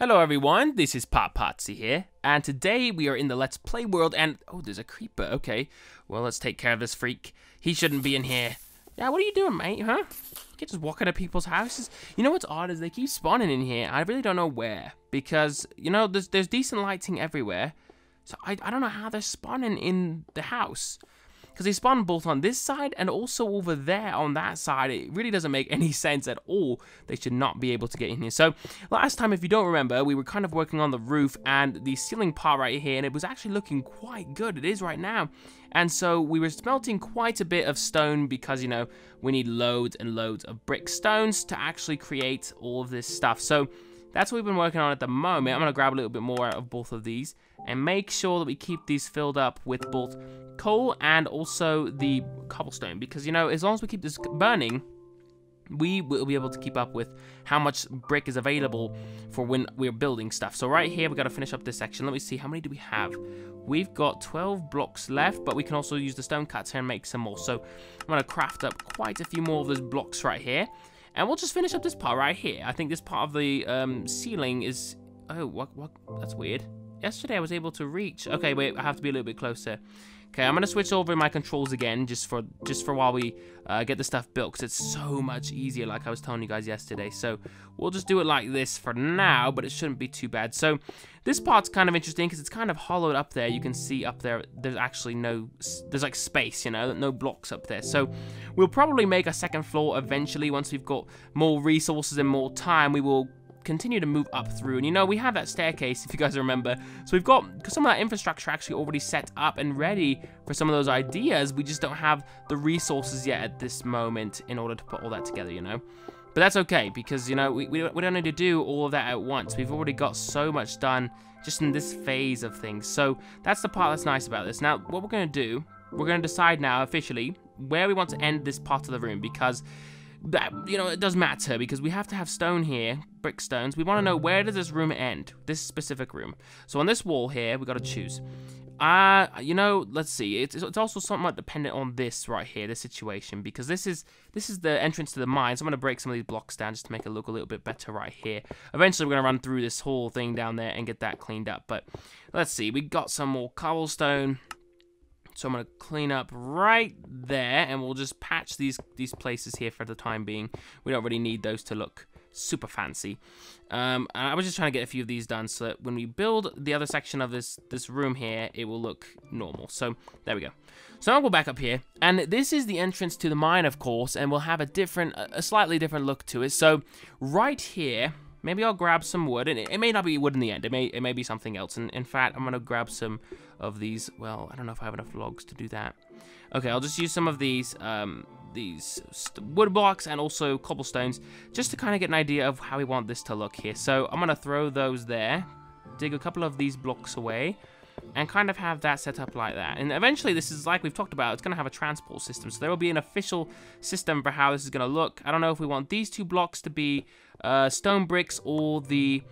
Hello everyone, this is Patsy here, and today we are in the Let's Play world, and oh, there's a creeper. Okay, well, let's take care of this freak. He shouldn't be in here. Yeah, what are you doing, mate, huh? You can't just walk into people's houses. You know what's odd is they keep spawning in here. I really don't know where, because, you know, there's decent lighting everywhere, so I don't know how they're spawning in the house. Because they spawn both on this side and also over there on that side. It really doesn't make any sense at all. They should not be able to get in here. So last time, if you don't remember, we were kind of working on the roof and the ceiling part right here, and it was actually looking quite good. It is right now. And so we were smelting quite a bit of stone because, you know, we need loads and loads of brick stones to actually create all of this stuff. So that's what we've been working on at the moment. I'm going to grab a little bit more out of both of these and make sure that we keep these filled up with both coal and also the cobblestone. Because, you know, as long as we keep this burning, we will be able to keep up with how much brick is available for when we're building stuff. So right here, we've got to finish up this section. Let me see, how many do we have? We've got 12 blocks left, but we can also use the stone cutter and make some more. So I'm going to craft up quite a few more of those blocks right here. And we'll just finish up this part right here. I think this part of the ceiling is... Oh, what? That's weird. Yesterday I was able to reach... Okay, wait, I have to be a little bit closer. Okay, I'm going to switch over my controls again just for while we get the stuff built, because it's so much easier, like I was telling you guys yesterday. So we'll just do it like this for now, but it shouldn't be too bad. So this part's kind of interesting because it's kind of hollowed up there. You can see up there, there's actually there's like space, you know, no blocks up there. So we'll probably make a second floor eventually once we've got more resources and more time. We will continue to move up through, and you know, we have that staircase, if you guys remember, so we've got some of that infrastructure actually already set up and ready for some of those ideas. We just don't have the resources yet at this moment in order to put all that together, you know, but that's okay, because, you know, we don't need to do all of that at once. We've already got so much done just in this phase of things, so that's the part that's nice about this. Now what we're going to do, we're going to decide now officially where we want to end this part of the room, because that, you know, it does matter, because we have to have stone here, brick stones. We want to know, where does this room end, this specific room. So on this wall here, we got to choose. You know, let's see. It's also somewhat dependent on this right here, this situation, because this is the entrance to the mine. So I'm going to break some of these blocks down just to make it look a little bit better right here. Eventually, we're going to run through this whole thing down there and get that cleaned up. But let's see. We got some more cobblestone. So I'm going to clean up right there, and we'll just patch these places here for the time being. We don't really need those to look super fancy. I was just trying to get a few of these done so that when we build the other section of this room here, it will look normal. So there we go. So I'll go back up here, and this is the entrance to the mine, of course, and we'll have a slightly different look to it. So right here, maybe I'll grab some wood, and it may not be wood in the end. It may be something else. And in fact, I'm gonna grab some of these. Well, I don't know if I have enough logs to do that. Okay, I'll just use some of these wood blocks and also cobblestones just to kind of get an idea of how we want this to look here. So I'm gonna throw those there, dig a couple of these blocks away, and kind of have that set up like that. And eventually, this is, like we've talked about, it's going to have a transport system. So there will be an official system for how this is going to look. I don't know if we want these two blocks to be stone bricks or the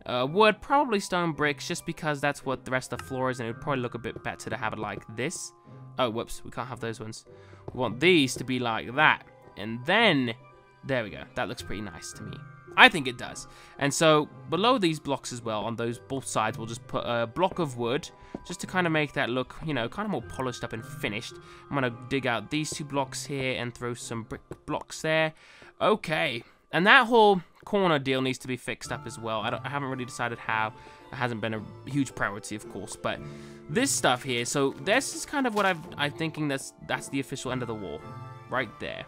wood. Probably stone bricks, just because that's what the rest of the floor is, and it would probably look a bit better to have it like this. Oh, whoops, we can't have those ones. We want these to be like that. And then, there we go. That looks pretty nice to me. I think it does. And so below these blocks as well, on those both sides, we'll just put a block of wood just to kind of make that look, you know, kind of more polished up and finished. I'm going to dig out these two blocks here and throw some brick blocks there. Okay. And that whole corner deal needs to be fixed up as well. I haven't really decided how. It hasn't been a huge priority, of course, but this stuff here, so this is kind of what I'm thinking that's the official end of the wall, right there.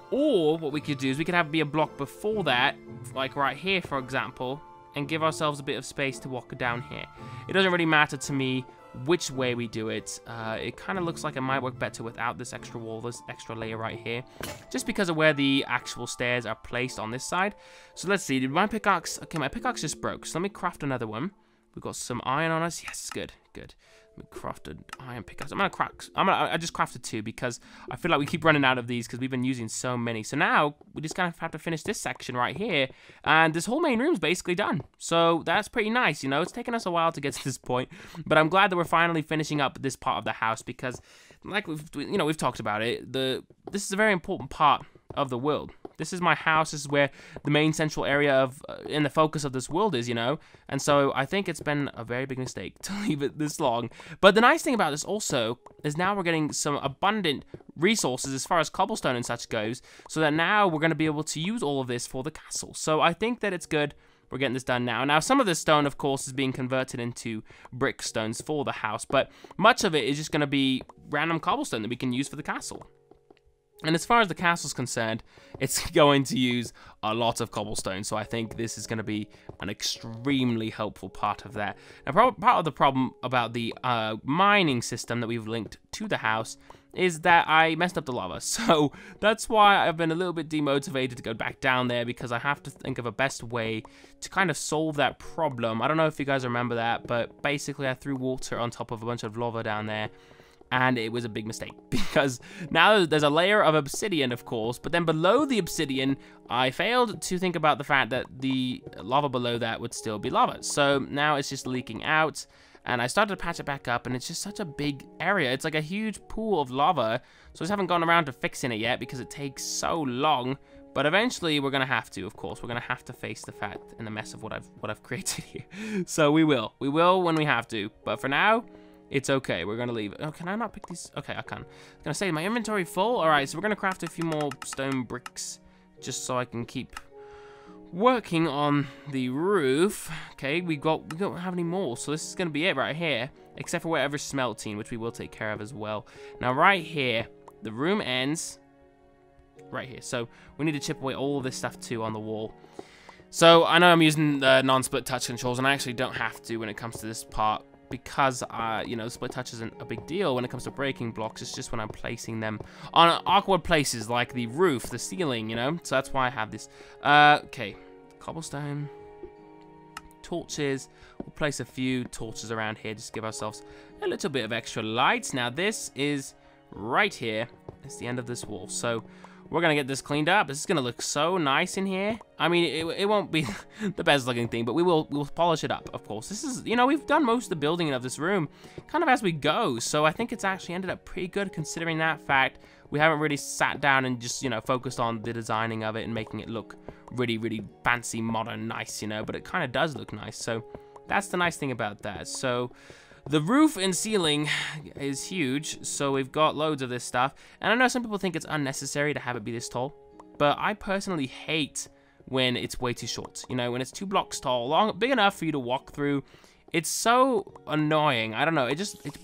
Or what we could do is we could have it be a block before that, like right here, for example, and give ourselves a bit of space to walk down here. It doesn't really matter to me which way we do it. It kind of looks like it might work better without this extra wall, this extra layer right here, just because of where the actual stairs are placed on this side. So let's see, did my pickaxe, okay, my pickaxe just broke, so let me craft another one. We've got some iron on us. Yes, good, good. We crafted iron pickaxe. I just crafted two because I feel like we keep running out of these because we've been using so many. So now we just kind of have to finish this section right here, and this whole main room is basically done. So that's pretty nice. You know, it's taken us a while to get to this point, but I'm glad that we're finally finishing up this part of the house because, like we've talked about it, this is a very important part of the world. This is my house. This is where the main central area of, in the focus of this world is, you know? And so I think it's been a very big mistake to leave it this long. But the nice thing about this also is now we're getting some abundant resources as far as cobblestone and such goes, so that now we're going to be able to use all of this for the castle. So I think that it's good. We're getting this done now. Now, some of this stone, of course, is being converted into brick stones for the house, but much of it is just going to be random cobblestone that we can use for the castle. And as far as the castle's concerned, it's going to use a lot of cobblestone, so I think this is going to be an extremely helpful part of that. Now, part of the problem about the mining system that we've linked to the house is that I messed up the lava, so that's why I've been a little bit demotivated to go back down there, because I have to think of a best way to kind of solve that problem. I don't know if you guys remember that, but basically I threw water on top of a bunch of lava down there, and it was a big mistake, because now there's a layer of obsidian, of course, but then below the obsidian, I failed to think about the fact that the lava below that would still be lava. So now it's just leaking out, and I started to patch it back up, and it's just such a big area. It's like a huge pool of lava, so I just haven't gone around to fixing it yet because it takes so long. But eventually, we're gonna have to, of course. We're gonna have to face the fact and the mess of what I've created here. So we will when we have to. But for now, it's okay. We're gonna leave. Oh, can I not pick these? Okay, I can. I was gonna say, my inventory full. All right, so we're gonna craft a few more stone bricks just so I can keep working on the roof. Okay, we don't have any more, so this is gonna be it right here, except for whatever's smelting, which we will take care of as well. Now, right here, the room ends right here, so we need to chip away all of this stuff too on the wall. So I know I'm using the non-split touch controls, and I actually don't have to when it comes to this part, because, you know, split touch isn't a big deal when it comes to breaking blocks. It's just when I'm placing them on awkward places like the roof, the ceiling, you know? So that's why I have this. Okay, cobblestone, torches. We'll place a few torches around here just to give ourselves a little bit of extra light. Now, this is right here. It's the end of this wall. So we're going to get this cleaned up. This is going to look so nice in here. I mean, it won't be the best looking thing, but we'll polish it up, of course. This is, you know, we've done most of the building of this room kind of as we go. So I think it's actually ended up pretty good considering that fact. We haven't really sat down and just, you know, focused on the designing of it and making it look really, really fancy, modern, nice, you know, but it kind of does look nice. So that's the nice thing about that. So the roof and ceiling is huge, so we've got loads of this stuff. And I know some people think it's unnecessary to have it be this tall, but I personally hate when it's way too short. You know, when it's 2 blocks tall, big enough for you to walk through. It's so annoying. I don't know, it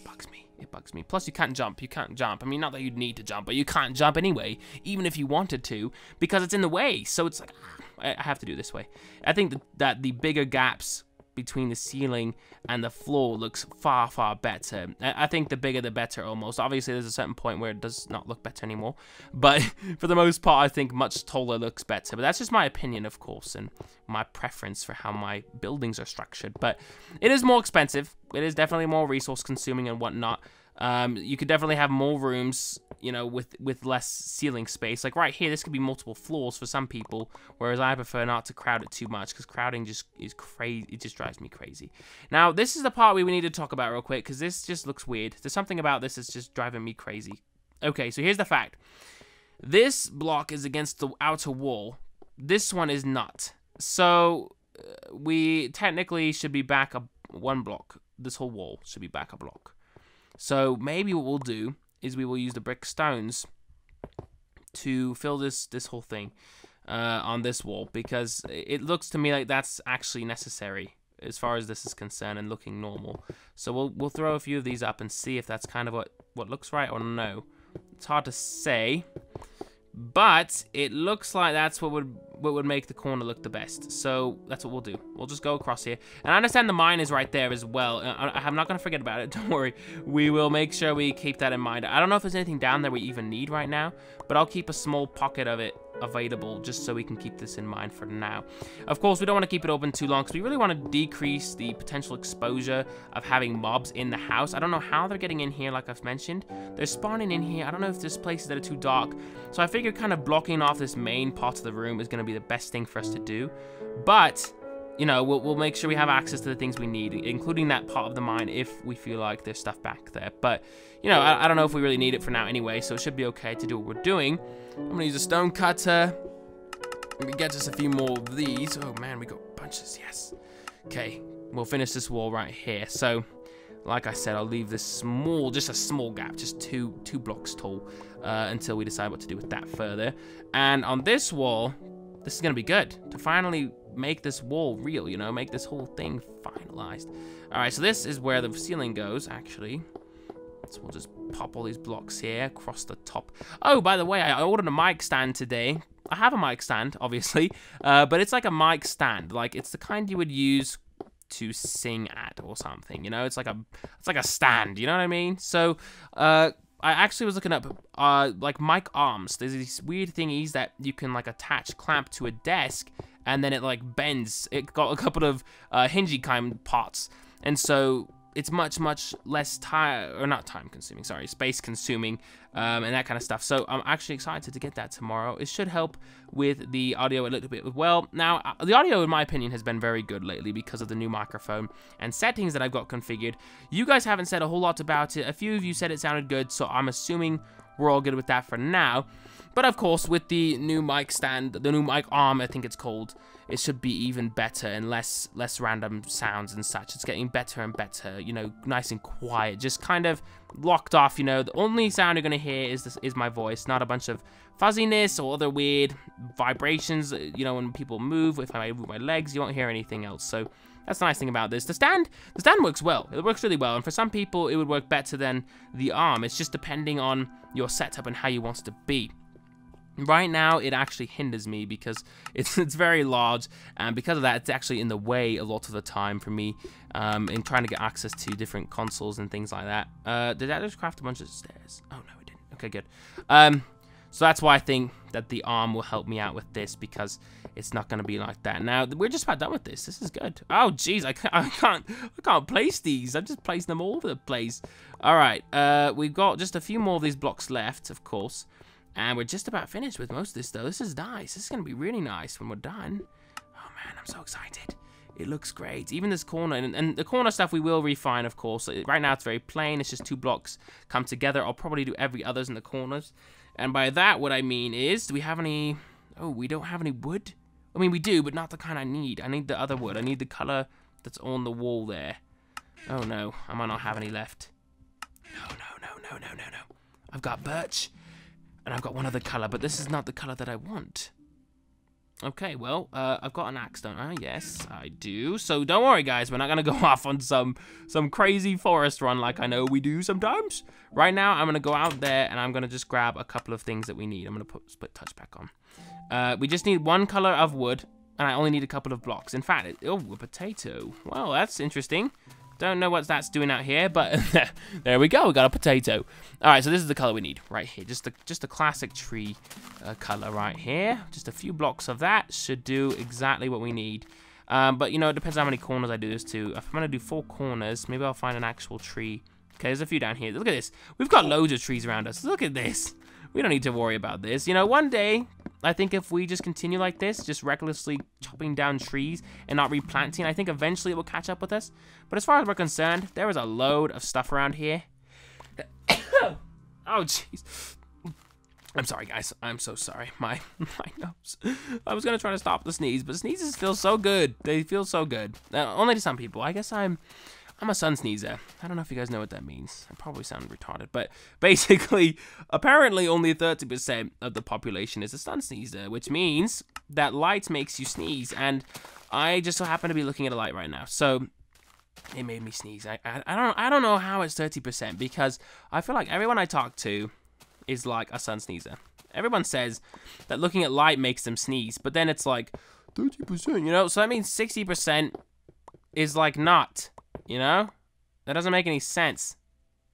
bugs me. It bugs me. Plus, you can't jump. You can't jump. I mean, not that you'd need to jump, but you can't jump anyway, even if you wanted to, because it's in the way. So it's like, I have to do it this way. I think that the bigger gaps between the ceiling and the floor looks far, far better. I think the bigger the better, almost. Obviously, there's a certain point where it does not look better anymore, but for the most part, I think much taller looks better. But that's just my opinion, of course, and my preference for how my buildings are structured. But it is more expensive. It is definitely more resource consuming and whatnot. You could definitely have more rooms, you know, with less ceiling space. Like right here, this could be multiple floors for some people, whereas I prefer not to crowd it too much, because crowding just is crazy. It just drives me crazy. Now, this is the part we need to talk about real quick, because this just looks weird. There's something about this that's just driving me crazy. Okay, so here's the fact. This block is against the outer wall. This one is not. So we technically should be back up 1 block. This whole wall should be back a block. So maybe what we'll do is we will use the brick stones to fill this whole thing on this wall, because it looks to me like that's actually necessary as far as this is concerned and looking normal. So we'll throw a few of these up and see if that's kind of what looks right or no. It's hard to say, but it looks like that's what would make the corner look the best. So that's what we'll do. We'll just go across here. And I understand the mine is right there as well. I'm not going to forget about it. Don't worry. We will make sure we keep that in mind. I don't know if there's anything down there we even need right now, but I'll keep a small pocket of it available just so we can keep this in mind for now. Of course, we don't want to keep it open too long because we really want to decrease the potential exposure of having mobs in the house. I don't know how they're getting in here, like I've mentioned. They're spawning in here. I don't know if there's places that are too dark. So I figured kind of blocking off this main part of the room is going to be the best thing for us to do. But, you know, we'll make sure we have access to the things we need, including that part of the mine if we feel like there's stuff back there. But, you know, I don't know if we really need it for now anyway, so it should be okay to do what we're doing. I'm going to use a stone cutter, We get just a few more of these. Oh man, we got bunches, yes. Okay, we'll finish this wall right here. So, like I said, I'll leave this small, just a small gap, just two blocks tall, until we decide what to do with that further. And on this wall, this is gonna be good to finally make this wall real, you know, make this whole thing finalized. All right, so this is where the ceiling goes, actually. So we'll just pop all these blocks here across the top. Oh, by the way, I ordered a mic stand today. I have a mic stand, obviously, but it's like a mic stand. Like, it's the kind you would use to sing at or something, you know? It's like a stand, you know what I mean? So, I actually was looking up, like, mic arms. There's these weird thingies that you can, like, clamp to a desk, and then it, like, bends. It got a couple of hingy kind parts, and so it's much less space consuming, and that kind of stuff. So I'm actually excited to get that tomorrow. It should help with the audio a little bit as well. Now, the audio, in my opinion, has been very good lately because of the new microphone and settings that I've got configured. You guys haven't said a whole lot about it. A few of you said it sounded good, so I'm assuming we're all good with that for now. But of course, with the new mic stand, the new mic arm, I think it's called, it should be even better and less random sounds and such. It's getting better and better, you know, nice and quiet, just kind of locked off, you know. The only sound you're gonna hear is my voice, not a bunch of fuzziness or other weird vibrations, you know, when people move. If I move my legs, you won't hear anything else. So that's the nice thing about this. The stand works well. It works really well, and for some people, it would work better than the arm. It's just depending on your setup and how you want it to be. Right now, it actually hinders me because it's very large, and because of that, it's actually in the way a lot of the time for me in trying to get access to different consoles and things like that. Did I just craft a bunch of stairs? Oh, no, we didn't. Okay, good. So that's why I think that the arm will help me out with this, because it's not going to be like that. Now, we're just about done with this. This is good. Oh, jeez, I can't place these. I'm just placing them all over the place. All right, we've got just a few more of these blocks left, of course. And we're just about finished with most of this, though. This is nice. This is going to be really nice when we're done. Oh, man, I'm so excited. It looks great. Even this corner, and the corner stuff we will refine, of course. Right now, it's very plain. It's just two blocks come together. I'll probably do every others in the corners. And by that, what I mean is, do we have any... Oh, we don't have any wood? I mean, we do, but not the kind I need. I need the other wood. I need the color that's on the wall there. Oh, no. I might not have any left. No. I've got birch. And I've got one other color, but this is not the color that I want. Okay, well, I've got an axe, don't I? Yes, I do. So don't worry, guys. We're not going to go off on some crazy forest run like I know we do sometimes. Right now, I'm going to go out there, and I'm going to just grab a couple of things that we need. I'm going to put split touch back on. We just need one color of wood, and I only need a couple of blocks. In fact, oh, a potato. Well, that's interesting. Don't know what that's doing out here, but there we go. We got a potato. All right, so this is the color we need right here. Just a classic tree color right here. Just a few blocks of that should do exactly what we need. But, you know, it depends on how many corners I do this to. If I'm going to do 4 corners, maybe I'll find an actual tree. Okay, there's a few down here. Look at this. We've got loads of trees around us. Look at this. We don't need to worry about this. You know, one day, I think if we just continue like this, just recklessly chopping down trees and not replanting, I think eventually it will catch up with us. But as far as we're concerned, there is a load of stuff around here. Oh, jeez. I'm sorry, guys. I'm so sorry. My nose. I was going to try to stop the sneeze, but sneezes feel so good. They feel so good. Only to some people. I guess I'm a sun sneezer. I don't know if you guys know what that means. I probably sound retarded, but basically, apparently only 30% of the population is a sun sneezer, which means that light makes you sneeze, and I just so happen to be looking at a light right now, so it made me sneeze. I don't know how it's 30%, because I feel like everyone I talk to is like a sun sneezer. Everyone says that looking at light makes them sneeze, but then it's like 30%, you know? So that means 60% is like not. You know? That doesn't make any sense.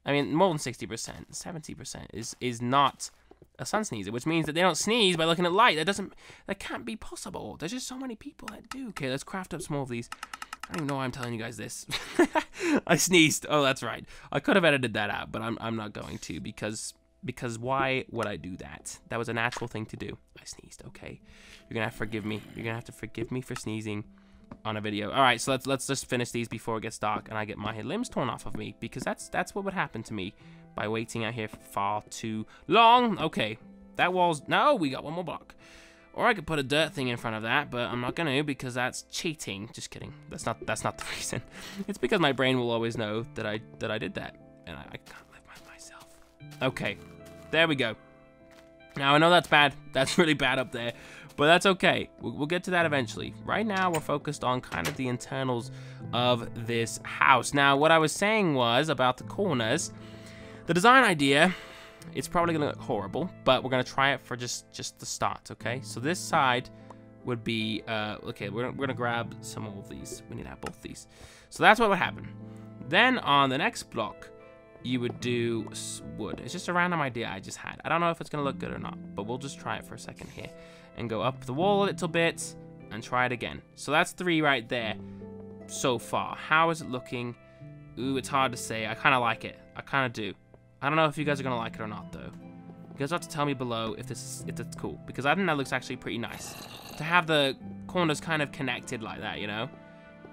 I mean, more than 60%, 70% is not a sun sneezer, which means that they don't sneeze by looking at light. That can't be possible. There's just so many people that do. Okay, let's craft up some more of these. I don't even know why I'm telling you guys this. I sneezed. Oh, that's right. I could have edited that out, but I'm not going to, because why would I do that? That was a natural thing to do. I sneezed, okay? You're gonna have to forgive me. You're gonna have to forgive me for sneezing on a video. All right, so let's just finish these before it gets dark and I get my limbs torn off of me, because that's what would happen to me by waiting out here for far too long. Okay, that wall's... No, we got one more block. Or I could put a dirt thing in front of that, but I'm not gonna because that's cheating. Just kidding. That's not the reason. It's because my brain will always know that I did that, and I can't live by myself. Okay, there we go. Now I know that's bad. That's really bad up there, but that's okay. We'll get to that eventually. Right now we're focused on kind of the internals of this house. Now what I was saying was about the corners. The design idea, it's probably gonna look horrible, but we're gonna try it for just the start, okay? So this side would be, okay, we're gonna grab some of these. We need to have both these. So that's what would happen. Then on the next block, you would do wood. It's just a random idea I just had. I don't know if it's gonna look good or not, but we'll just try it for a second here. And go up the wall a little bit, and try it again. So that's 3 right there, so far. How is it looking? Ooh, it's hard to say. I kinda like it. I kinda do. I don't know if you guys are gonna like it or not, though. You guys have to tell me below if it's cool, because I think that looks actually pretty nice to have the corners kind of connected like that, you know?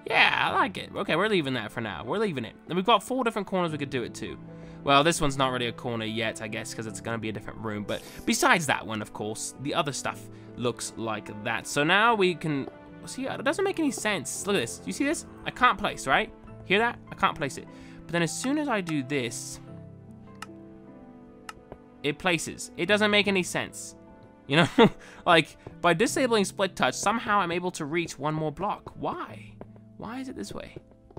Yeah, I like it. Okay, we're leaving that for now. We're leaving it. And we've got 4 different corners we could do it to. Well, this one's not really a corner yet, I guess, because it's gonna be a different room. But besides that one, of course, the other stuff looks like that. So now we can see. It doesn't make any sense. Look at this. You see this? I can't place, right? Hear that? I can't place it. But then as soon as I do this, it places. It doesn't make any sense. You know, like by disabling split touch, somehow I'm able to reach 1 more block. Why? Why is it this way?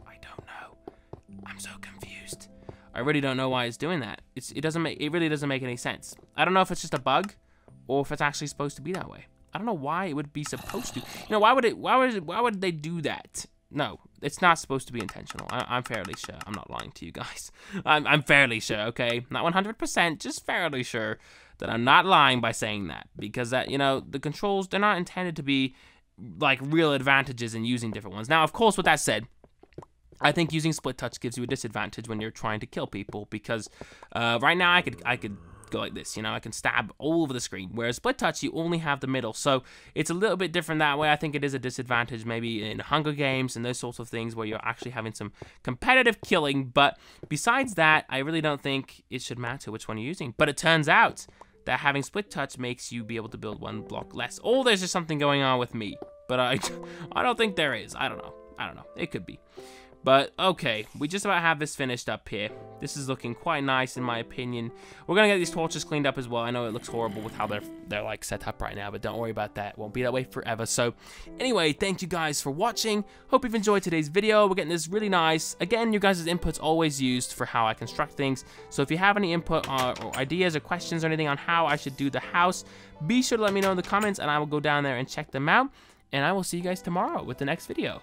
I don't know. I'm so confused. I really don't know why it's doing that. It really doesn't make any sense. I don't know if it's just a bug or if it's actually supposed to be that way. I don't know why it would be supposed to. You know, why would they do that? No, it's not supposed to be intentional. I'm fairly sure. I'm not lying to you guys. I'm fairly sure, okay? Not 100%, just fairly sure that I'm not lying by saying that. Because that, you know, the controls, they're not intended to be like real advantages in using different ones. Now, of course, with that said, I think using split touch gives you a disadvantage when you're trying to kill people, because right now I could go like this, you know, I can stab all over the screen, whereas split touch you only have the middle, so it's a little bit different that way. I think it is a disadvantage maybe in Hunger Games and those sorts of things where you're actually having some competitive killing, but besides that, I really don't think it should matter which one you're using. But it turns out that having split touch makes you be able to build 1 block less. Or there's just something going on with me, but I don't think there is. I don't know. It could be. But, okay, we just about have this finished up here. This is looking quite nice, in my opinion. We're going to get these torches cleaned up as well. I know it looks horrible with how they're like, set up right now, but don't worry about that. It won't be that way forever. So, anyway, thank you guys for watching. Hope you've enjoyed today's video. We're getting this really nice. Again, your guys' input's always used for how I construct things. So, if you have any input or ideas or questions or anything on how I should do the house, be sure to let me know in the comments, and I will go down there and check them out. And I will see you guys tomorrow with the next video.